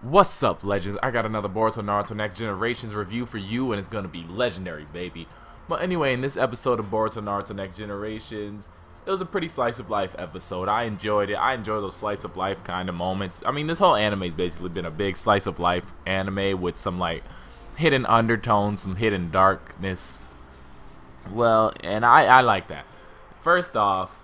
What's up, legends? I got another Boruto Naruto Next Generations review for you, and it's gonna be legendary, baby. But anyway, in this episode of Boruto Naruto Next Generations, it was a pretty slice of life episode. I enjoyed it. I enjoy those slice of life kind of moments. I mean, this whole anime's basically been a big slice of life anime with some like hidden undertones, some hidden darkness. Well, and I like that. First off,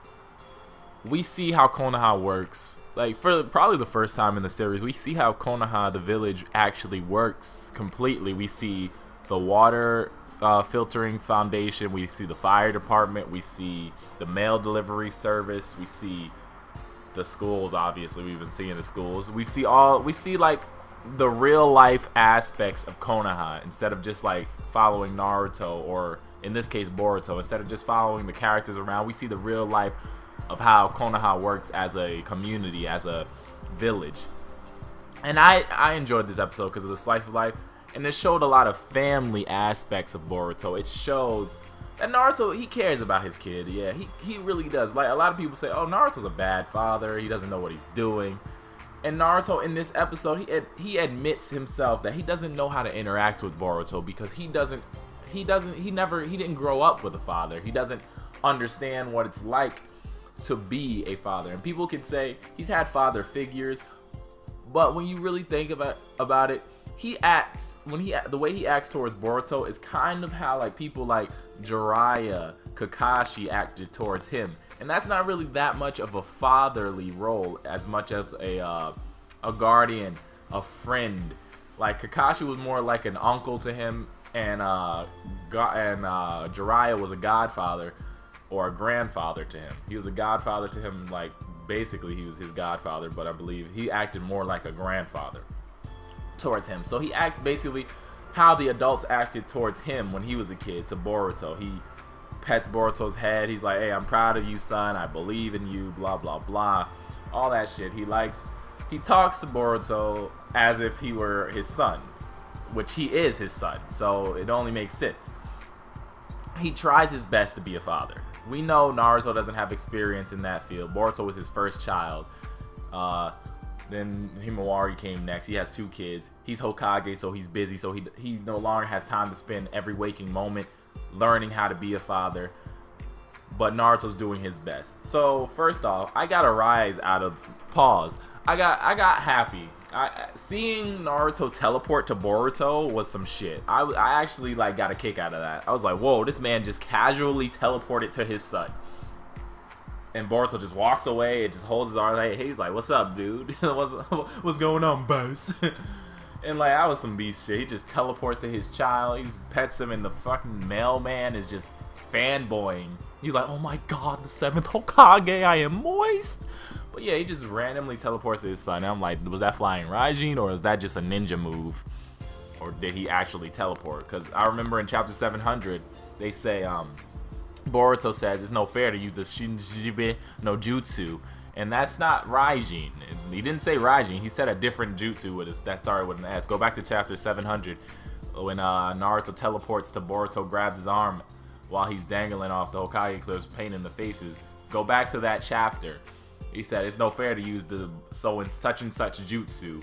we see how Konoha works. Like, for probably the first time in the series, we see how Konoha, the village, actually works completely. We see the water filtering foundation, we see the fire department, we see the mail delivery service, we see the schools. Obviously, we've been seeing the schools. We see like the real life aspects of Konoha instead of just like following Naruto, or in this case Boruto. Instead of just following the characters around, we see the real life of how Konoha works as a community, as a village. And I enjoyed this episode because of the slice of life, and it showed a lot of family aspects of Boruto. It shows that Naruto, he cares about his kid. Yeah, he really does. Like, a lot of people say, oh, Naruto's a bad father, he doesn't know what he's doing. And Naruto in this episode, he admits himself that he doesn't know how to interact with Boruto because he didn't grow up with a father. He doesn't understand what it's like to be a father. And people can say he's had father figures, but when you really think about it, the way he acts towards Boruto is kind of how like people like Jiraiya, Kakashi acted towards him. And that's not really that much of a fatherly role as much as a guardian, a friend. Like, Kakashi was more like an uncle to him, and Jiraiya was a godfather or a grandfather to him. He was a godfather to him, like, basically he was his godfather, but I believe he acted more like a grandfather towards him. So he acts basically how the adults acted towards him when he was a kid to Boruto. He pets Boruto's head. He's like, hey, I'm proud of you, son. I believe in you, blah, blah, blah. All that shit. He talks to Boruto as if he were his son, which he is his son. So it only makes sense. He tries his best to be a father. We know Naruto doesn't have experience in that field. Boruto was his first child. Then Himawari came next. He has 2 kids. He's Hokage, so he's busy. So he no longer has time to spend every waking moment learning how to be a father. But Naruto's doing his best. So first off, I got a rise out of pause. I got happy. Seeing Naruto teleport to Boruto was some shit. I actually like got a kick out of that. I was like, whoa, this man just casually teleported to his son. And Boruto just walks away and just holds his arm. Hey, he's like, what's up, dude? what's going on, boss? And like, that was some beast shit. He just teleports to his child. He just pets him, and the fucking mailman is just fanboying. He's like, oh my god, the 7th Hokage, I am moist. But yeah, he just randomly teleports to his son. And I'm like, was that flying Raijin, or is that just a ninja move? Or did he actually teleport? Because I remember in chapter 700, they say, Boruto says it's no fair to use the Shinjibe no Jutsu. And that's not Raijin. He didn't say Raijin. He said a different jutsu that started with an S. Go back to chapter 700 when Naruto teleports to Boruto, grabs his arm while he's dangling off the Hokage cliffs, painting the faces. Go back to that chapter. He said it's no fair to use the so and such jutsu.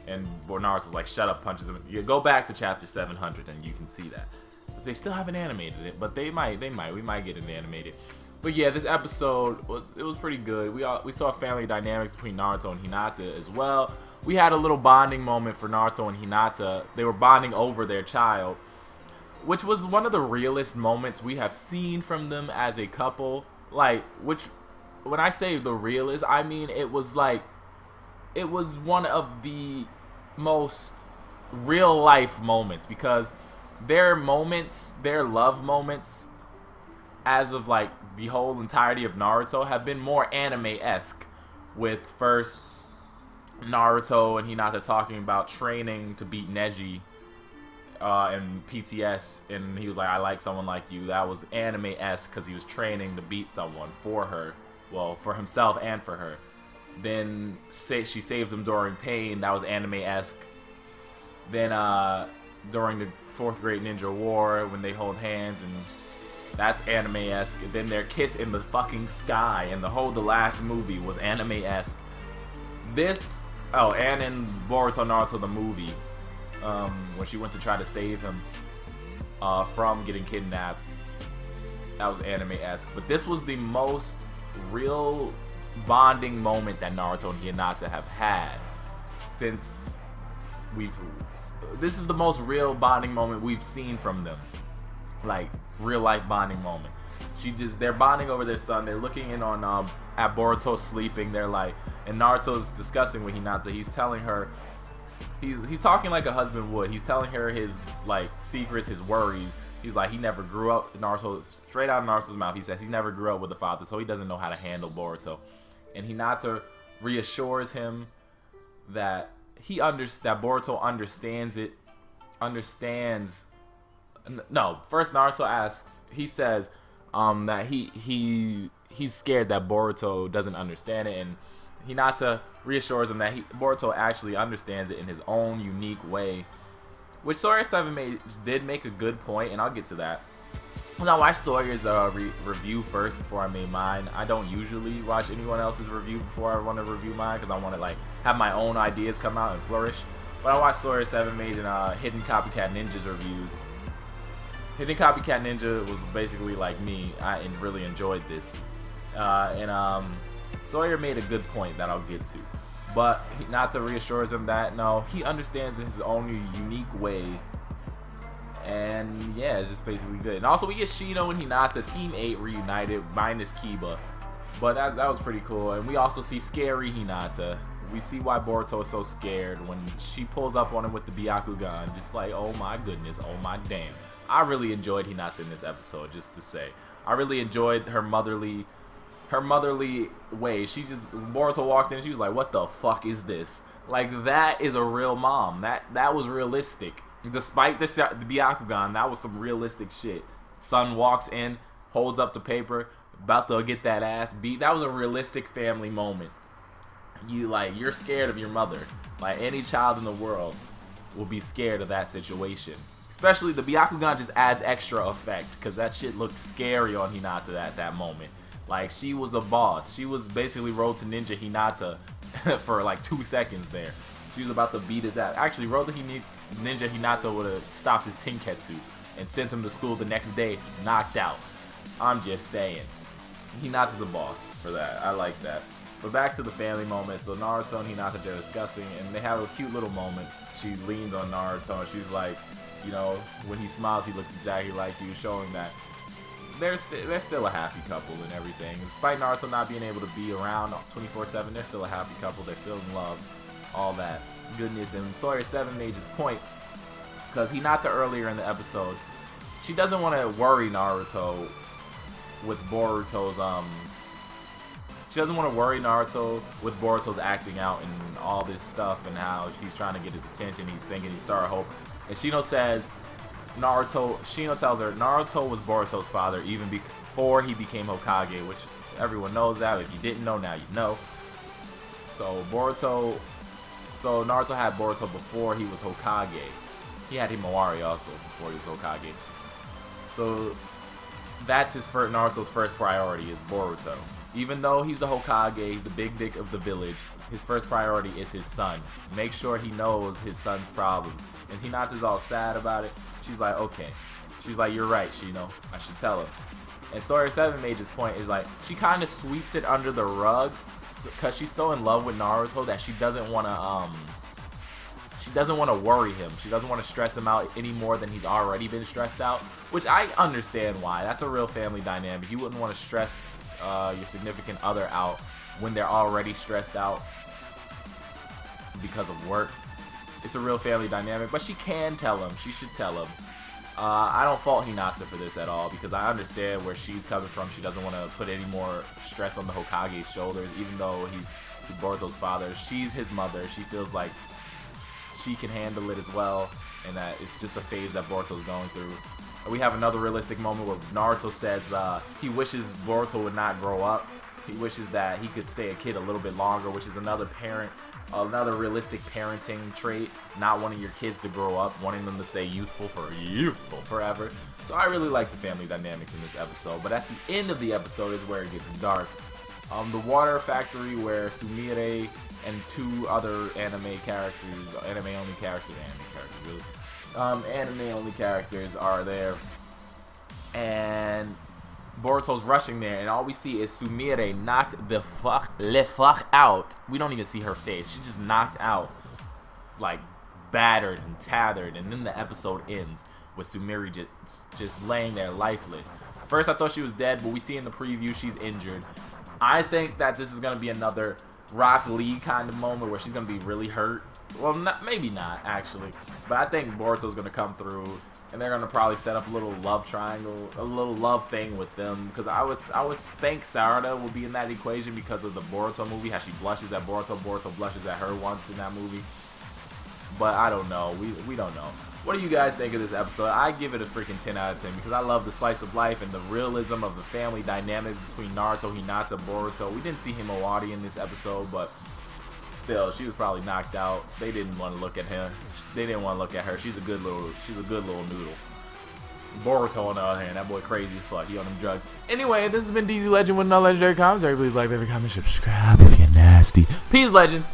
And Naruto's like, shut up, punches him. You go back to chapter 700 and you can see that. They still haven't animated it, but we might get it animated. But yeah, this episode was pretty good. We saw family dynamics between Naruto and Hinata as well. We had a little bonding moment for Naruto and Hinata. They were bonding over their child, which was one of the realest moments we have seen from them as a couple. Like, when I say the realest, I mean it was one of the most real life moments, because their love moments as of like the whole entirety of Naruto have been more anime-esque, with first Naruto and Hinata talking about training to beat Neji in PTS, and he was like, I like someone like you. That was anime-esque because he was training to beat someone for her, well, for himself and for her. Then she saves him during pain. That was anime-esque. Then during the 4th Great Ninja War, when they hold hands, and that's anime-esque. Then their kiss in the fucking sky, and the last movie was anime-esque. This Oh, and in Boruto Naruto the movie, when she went to try to save him from getting kidnapped, that was anime-esque. But this was the most real bonding moment that Naruto and Hinata have had since this is the most real bonding moment we've seen from them, like real life bonding moment. They're bonding over their son. They're looking in on at Boruto sleeping. They're like, and Naruto's discussing with Hinata. He's telling her, he's talking like a husband would. He's telling her his like secrets, his worries. He's like, he never grew up. Naruto, straight out of Naruto's mouth, he says he never grew up with a father, so he doesn't know how to handle Boruto. And Hinata reassures him that that Boruto understands it. No, first Naruto asks. He says that he's scared that Boruto doesn't understand it, and Hinata reassures him that Boruto actually understands it in his own unique way. Which Sawyer 7 did make a good point, and I'll get to that. When I watched Sawyer's review first before I made mine. I don't usually watch anyone else's review before I want to review mine, because I want to like have my own ideas come out and flourish. But I watched Sawyer 7 and Hidden Copycat Ninja's reviews. Hidden Copycat Ninja was basically like me. I really enjoyed this. Sawyer made a good point that I'll get to. But Hinata reassures him that no, he understands in his own unique way. And yeah, it's just basically good. And also we get Shino and Hinata, Team 8 reunited, minus Kiba. But that was pretty cool. And we also see scary Hinata. We see why Boruto is so scared when she pulls up on him with the Byakugan. Just like, oh my goodness, oh my damn. I really enjoyed Hinata in this episode, just to say. I really enjoyed her motherly way. Boruto walked in, she was like, what the fuck is this? Like, that is a real mom. That was realistic. Despite the Byakugan, that was some realistic shit. Son walks in, holds up the paper, about to get that ass beat. That was a realistic family moment. You're scared of your mother. Like, any child in the world will be scared of that situation. Especially the Byakugan just adds extra effect, because that shit looked scary on Hinata at that moment. Like, she was a boss. She was basically Road to Ninja Hinata for like 2 seconds there. She was about to beat his ass. Actually, Road to Ninja Hinata would have stopped his Tenketsu and sent him to school the next day, knocked out. I'm just saying. Hinata's a boss for that. I like that. But back to the family moment. So Naruto and Hinata, they're discussing, and they have a cute little moment. She leans on Naruto, and she's like, you know, when he smiles, he looks exactly like you, showing that they're still a happy couple and everything. Despite Naruto not being able to be around 24/7, they're still a happy couple. They're still in love. All that goodness. And Sawyer 7 made his point, because Hinata earlier in the episode, she doesn't want to worry Naruto with Boruto's she doesn't want to worry Naruto with Boruto's acting out and all this stuff, and how she's trying to get his attention. He's thinking he's Star Hope. And Shino tells her Naruto was Boruto's father even before he became Hokage, which everyone knows that. If you didn't know, now you know. So Naruto had Boruto before he was Hokage. He had Himawari also before he was Hokage. So that's Naruto's first priority is Boruto. Even though he's the Hokage, he's the big dick of the village, his first priority is his son. Make sure he knows his son's problems. And Hinata's all sad about it. She's like, okay. She's like, you're right, Shino. I should tell him. And Sawyer 7 made his point is like, she kind of sweeps it under the rug because she's so in love with Naruto that she doesn't want to worry him. She doesn't want to stress him out any more than he's already been stressed out, which I understand why. That's a real family dynamic. You wouldn't want to stress your significant other out when they're already stressed out because of work. It's a real family dynamic, but she can tell him. She should tell him. I don't fault Hinata for this at all, because I understand where she's coming from. She doesn't want to put any more stress on the Hokage's shoulders, even though he's Boruto's father. She's his mother. She feels like she can handle it as well, and that it's just a phase that Boruto's going through. And we have another realistic moment where Naruto says he wishes Boruto would not grow up. He wishes that he could stay a kid a little bit longer, which is another realistic parenting trait. Not wanting your kids to grow up, wanting them to stay youthful forever. So I really like the family dynamics in this episode. But at the end of the episode is where it gets dark. The water factory where Sumire and two other anime only characters, are there, and Boruto's rushing there, and all we see is Sumire knocked the fuck out. We don't even see her face. She just knocked out, like battered and tethered, and then the episode ends with Sumire just laying there lifeless. First I thought she was dead, but we see in the preview she's injured. I think that this is gonna be another Rock Lee kind of moment where she's gonna be really hurt. Well, maybe not actually, but I think Boruto's gonna come through, and they're gonna probably set up a little love triangle, a little love thing with them. Because I would think Sarada will be in that equation because of the Boruto movie, how she blushes at Boruto, Boruto blushes at her once in that movie. But I don't know. We don't know. What do you guys think of this episode? I give it a freaking 10 out of 10 because I love the slice of life and the realism of the family dynamic between Naruto, Hinata, Boruto. We didn't see Himawari in this episode, but still, she was probably knocked out. They didn't want to look at him. They didn't want to look at her. She's a good little noodle. Boruto on the other hand, that boy crazy as fuck. He on them drugs. Anyway, this has been DZ Legend with no legendary commentary. Please like, favorite, comment, subscribe if you're nasty. Peace, legends.